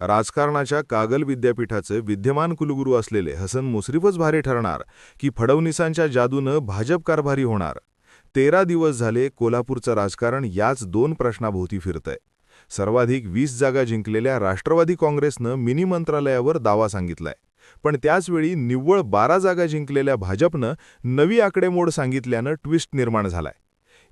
राजकारणाच्या कागल विद्यापीठाचे विद्यमान कुलगुरू असलेले हसन मुश्रीफच भारी ठरणार की फडणवीसांच्या जादूनं भाजप कारभारी होणार? 13 दिवस झाले कोल्हापूरचं राजकारण याच दोन प्रश्नाभोवती फिरतंय. सर्वाधिक 20 जागा जिंकलेल्या राष्ट्रवादी काँग्रेसनं मिनी मंत्रालयावर दावा सांगितलाय, पण त्याचवेळी निव्वळ 12 जागा जिंकलेल्या भाजपनं नवी आकडेमोड सांगितल्यानं ट्विस्ट निर्माण झालाय.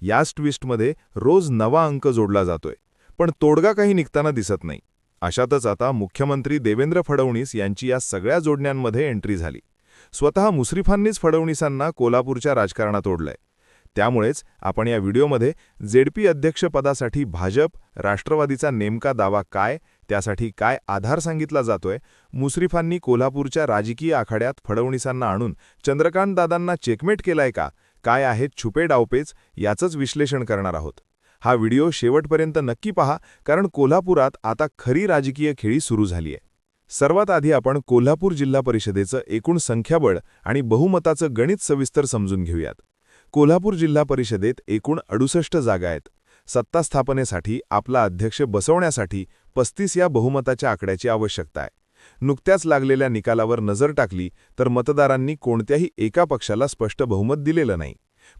याच ट्विस्टमध्ये रोज नवा अंक जोडला जातोय, पण तोडगा काही निघताना दिसत नाही. अशातच आता मुख्यमंत्री देवेंद्र फडणवीस यांची या सगळ्या जोडण्यांमध्ये एंट्री झाली. स्वतः मुश्रीफांनीच फडणवीसांना कोल्हापूरच्या राजकारणात ओढलंय. त्यामुळेच आपण या व्हिडिओमध्ये जेडपी अध्यक्षपदासाठी भाजप, राष्ट्रवादीचा नेमका दावा काय, त्यासाठी काय आधार सांगितला जातोय, मुश्रीफांनी कोल्हापूरच्या राजकीय आखाड्यात फडणवीसांना आणून चंद्रकांत दादांना चेकमेट केलाय का, काय आहेत छुपे डावपेच, याचंच विश्लेषण करणार आहोत. हा व्हिडिओ शेवटपर्यंत नक्की पहा, कारण कोल्हापुरात आता खरी राजकीय खेळी सुरू झाली आहे. सर्वात आधी आपण कोल्हापूर जिल्हा परिषदेचं एकूण संख्याबळ आणि बहुमताचं गणित सविस्तर समजून घेऊयात. कोल्हापूर जिल्हा परिषदेत एकूण 68 जागा आहेत. सत्ता स्थापनेसाठी आपला अध्यक्ष बसवण्यासाठी 35 या बहुमताच्या आकड्याची आवश्यकता आहे. नुकत्याच लागलेल्या निकालावर नजर टाकली तर मतदारांनी कोणत्याही एका पक्षाला स्पष्ट बहुमत दिलेलं नाही.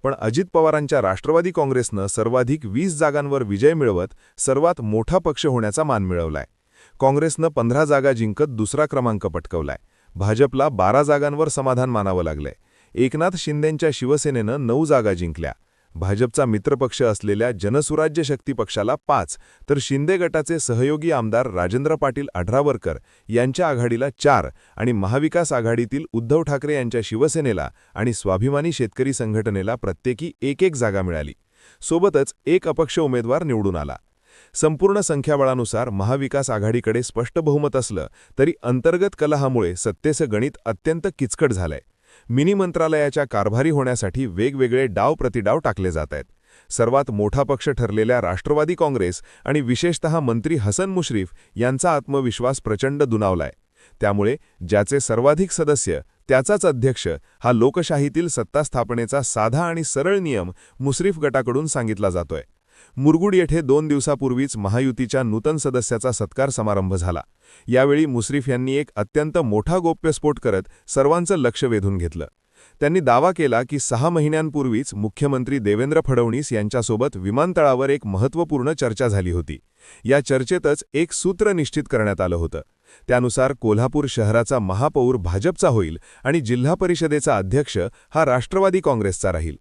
पण अजित पवारांच्या राष्ट्रवादी काँग्रेसनं सर्वाधिक 20 जागांवर विजय मिळवत सर्वात मोठा पक्ष होण्याचा मान मिळवलाय. काँग्रेसनं 15 जागा जिंकत दुसरा क्रमांक पटकवलाय. भाजपला 12 जागांवर समाधान मानावं लागलंय. एकनाथ शिंदेंच्या शिवसेनेनं 9 जागा जिंकल्या. भाजपचा मित्रपक्ष असलेल्या जनसुराज्य शक्ती पक्षाला 5, तर शिंदे गटाचे सहयोगी आमदार राजेंद्र पाटील आढरावरकर यांच्या आघाडीला 4 आणि महाविकास आघाडीतील उद्धव ठाकरे यांच्या शिवसेनेला आणि स्वाभिमानी शेतकरी संघटनेला प्रत्येकी 1-1 जागा मिळाली. सोबतच एक अपक्ष उमेदवार निवडून आला. संपूर्ण संख्याबळानुसार महाविकास आघाडीकडे स्पष्ट बहुमत असलं तरी अंतर्गत कलहामुळे सत्तेचं गणित अत्यंत किचकट झालंय. मिनी मंत्रालयाच्या कारभारी होण्यासाठी वेगवेगळे डाव प्रतिडाव टाकले जात आहेत. सर्वात मोठा पक्ष ठरलेल्या राष्ट्रवादी काँग्रेस आणि विशेषतः मंत्री हसन मुश्रीफ यांचा आत्मविश्वास प्रचंड दुणावलाय. त्यामुळे ज्याचे सर्वाधिक सदस्य त्याचाच अध्यक्ष हा लोकशाहीतील सत्ता स्थापनेचा साधा आणि सरळ नियम मुश्रीफ गटाकडून सांगितला जातोय. मुरगुड येथे 2 दिवसापूर्वीच महायुतीच्या नूतन सदस्याचा सत्कार समारंभ झाला. यावेळी मुश्रीफ यांनी एक अत्यंत मोठा गौप्यस्फोट करत सर्वांचं लक्ष वेधून घेतलं. त्यांनी दावा केला की 6 महिन्यांपूर्वीच मुख्यमंत्री देवेंद्र फडणवीस यांच्यासोबत विमानतळावर एक महत्त्वपूर्ण चर्चा झाली होती. या चर्चेतच एक सूत्र निश्चित करण्यात आलं होतं. त्यानुसार कोल्हापूर शहराचा महापौर भाजपचा होईल आणि जिल्हा परिषदेचा अध्यक्ष हा राष्ट्रवादी काँग्रेसचा राहील.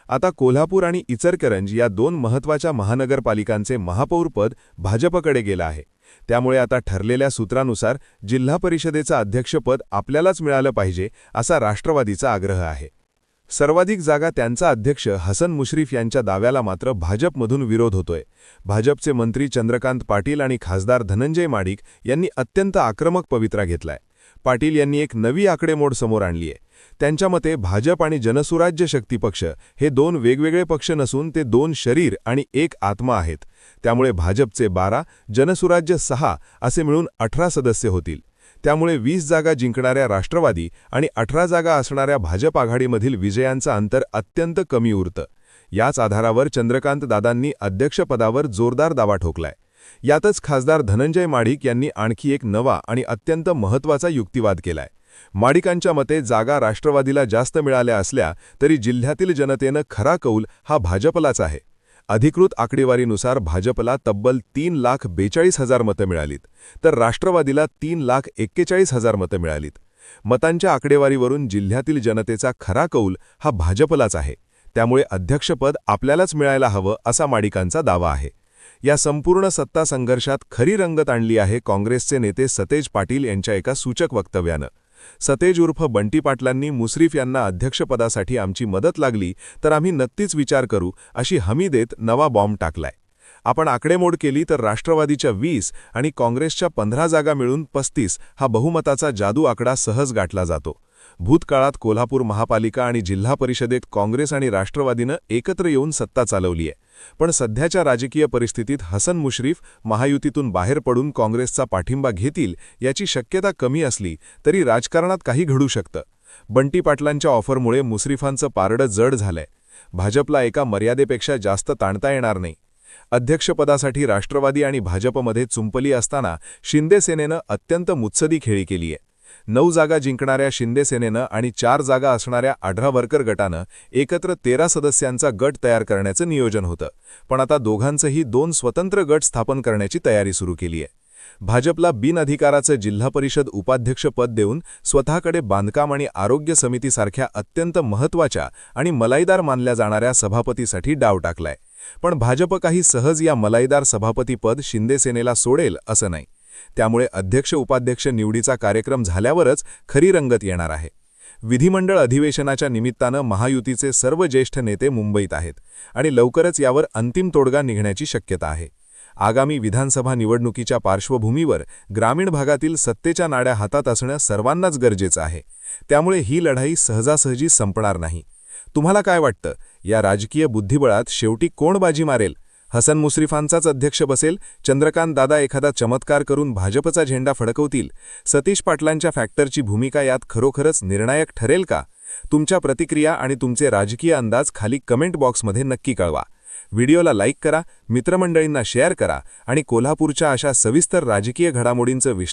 आता कोल्हापूर आणि इचलकरंज या 2 महत्त्वाच्या महानगरपालिकांचे महापौरपद भाजपकडे गेलं आहे. त्यामुळे आता ठरलेल्या सूत्रानुसार जिल्हा परिषदेचं अध्यक्षपद आपल्यालाच मिळालं पाहिजे असा राष्ट्रवादीचा आग्रह आहे. सर्वाधिक जागा त्यांचा अध्यक्ष हसन मुश्रीफ यांच्या दाव्याला मात्र भाजपमधून विरोध होतोय. भाजपचे मंत्री चंद्रकांत पाटील आणि खासदार धनंजय माडिक यांनी अत्यंत आक्रमक पवित्रा घेतलाय. पाटील यांनी एक नवी आकडेमोड समोर आणली आहे. त्यांच्या मते भाजप आणि जनसुराज्य शक्ती पक्ष हे 2 वेगवेगळे पक्ष नसून ते 2 शरीर आणि एक आत्मा आहेत. त्यामुळे भाजपचे 12, जनसुराज्य 6 असे मिळून 18 सदस्य होतील. त्यामुळे 20 जागा जिंकणाऱ्या राष्ट्रवादी आणि 18 जागा असणाऱ्या भाजप आघाडीमधील विजयांचं अंतर अत्यंत कमी उरतं. याच आधारावर चंद्रकांत दादांनी अध्यक्षपदावर जोरदार दावा ठोकलाय. यातच खासदार धनंजय माडिक यांनी आणखी एक नवा आणि अत्यंत महत्त्वाचा युक्तिवाद केलाय. माडिकांच्या मते जागा राष्ट्रवादीला जास्त मिळाल्या असल्या तरी जिल्ह्यातील जनतेनं खरा कौल हा भाजपलाच आहे. अधिकृत आकडेवारीनुसार भाजपला तब्बल 3,42,000 मतं मिळालीत, तर राष्ट्रवादीला 3,41,000 मतं मिळालीत. मतांच्या आकडेवारीवरून जिल्ह्यातील जनतेचा खरा कौल हा भाजपलाच आहे. त्यामुळे अध्यक्षपद आपल्यालाच मिळायला हवं असा माडिकांचा दावा आहे. या संपूर्ण सत्ता संघर्षात खरी रंगत आणली आहे काँग्रेसचे नेते सतेज पाटील यांच्या एका सूचक वक्तव्यानं. सतेज उर्फ बंटी पाटलांनी मुश्रीफ यांना अध्यक्षपदासाठी आमची मदत लागली तर आम्ही नक्कीच विचार करू अशी हमी देत नवा बॉम्ब टाकलाय. आपण आकडेमोड केली तर राष्ट्रवादीच्या 20 आणि काँग्रेसच्या 15 जागा मिळून 35 हा बहुमताचा जादू आकडा सहज गाठला जातो. भूतकाळात कोल्हापूर महापालिका आणि जिल्हा परिषदेत काँग्रेस आणि राष्ट्रवादीनं एकत्र येऊन सत्ता चालवली आहे. पण सध्याच्या राजकीय परिस्थितीत हसन मुश्रीफ महायुतीतून बाहेर पडून काँग्रेसचा पाठिंबा घेतील याची शक्यता कमी असली तरी राजकारणात काही घडू शकतं. बंटी पाटलांच्या ऑफरमुळे मुश्रीफांचं पारडं जड झालंय. भाजपला एका मर्यादेपेक्षा जास्त ताणता येणार नाही. अध्यक्षपदासाठी राष्ट्रवादी आणि भाजपमध्ये चुंपली असताना शिंदे सेनेनं अत्यंत मुत्सदी खेळी केली आहे. 9 जागा जिंकणाऱ्या शिंदे सेनेनं आणि 4 जागा असणाऱ्या आढळराव वरकर गटानं एकत्र 13 सदस्यांचा गट तयार करण्याचं नियोजन होतं. पण आता दोघांचंही 2 स्वतंत्र गट स्थापन करण्याची तयारी सुरू केली आहे. भाजपला बिनअधिकाराचं जिल्हा परिषद उपाध्यक्षपद देऊन स्वतःकडे बांधकाम आणि आरोग्य समितीसारख्या अत्यंत महत्त्वाच्या आणि मलाईदार मानल्या जाणाऱ्या सभापतीसाठी डाव टाकलाय. पण भाजप काही सहज या मलाईदार सभापतीपद शिंदे सेनेला सोडेल असं नाही. त्यामुळे अध्यक्ष-उपाध्यक्ष निवडीचा कार्यक्रम झाल्यावरच खरी रंगत येणार आहे. विधिमंडळ अधिवेशनाच्या निमित्तानं महायुतीचे सर्व ज्येष्ठ नेते मुंबईत आहेत आणि लवकरच यावर अंतिम तोडगा निघण्याची शक्यता आहे. आगामी विधानसभा निवडणुकीच्या पार्श्वभूमीवर ग्रामीण भागातील सत्तेच्या नाड्या हातात असणं सर्वांनाच गरजेचं आहे. त्यामुळे ही लढाई सहजासहजी संपणार नाही. तुम्हाला काय वाटतं, या राजकीय बुद्धिबळात शेवटी कोण बाजी मारेल? हसन मुश्रीफांचाच अध्यक्ष बसेल, चंद्रकांत दादा एखादा चमत्कार करून भाजपचा झेंडा फडकवतील, सतीश पाटलांच्या फॅक्टरची भूमिका यात खरोखरच निर्णायक ठरेल का? तुमच्या प्रतिक्रिया आणि तुमचे राजकीय अंदाज खाली कमेंट बॉक्समध्ये नक्की कळवा. व्हिडिओला लाईक करा, मित्रमंडळींना शेअर करा आणि कोल्हापूरच्या अशा सविस्तर राजकीय घडामोडींचं